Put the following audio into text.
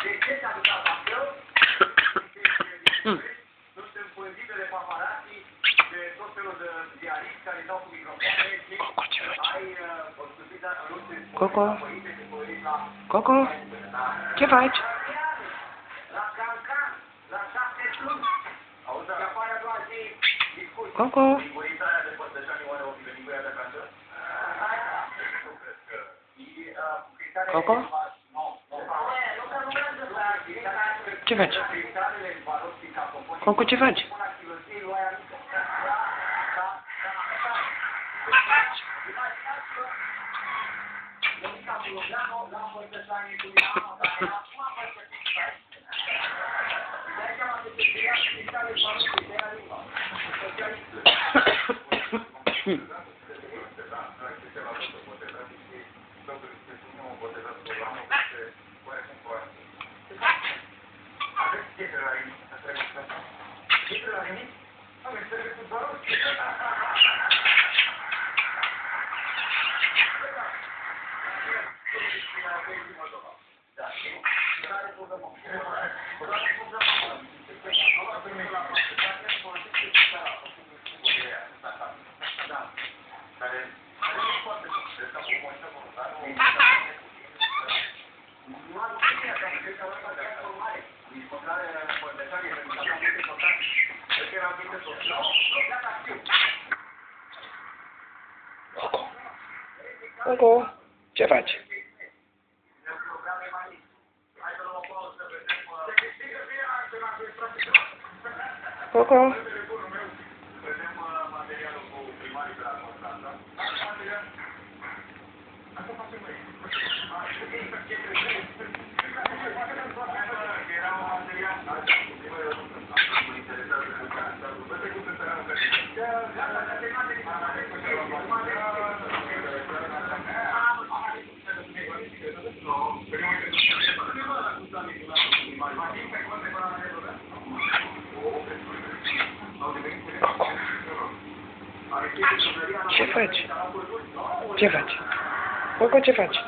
De ce s-a dus la Bacău? Nu sunt pânzite de paparații, de tot felul de ziariști care dau cu microfoane și ai o stupită Coco? Coco? Ce faci? La Cancan, la 7 luni. Auzi, că apare a doua zi discuții. Coco? Lingurița aia de păstășani, oare o fi venit cu ea de acasă? Coco? Ce faci? Coco, ce faci? Coco, ce faci? Coco? Ce faci? Ce faci? Coco, ce faci?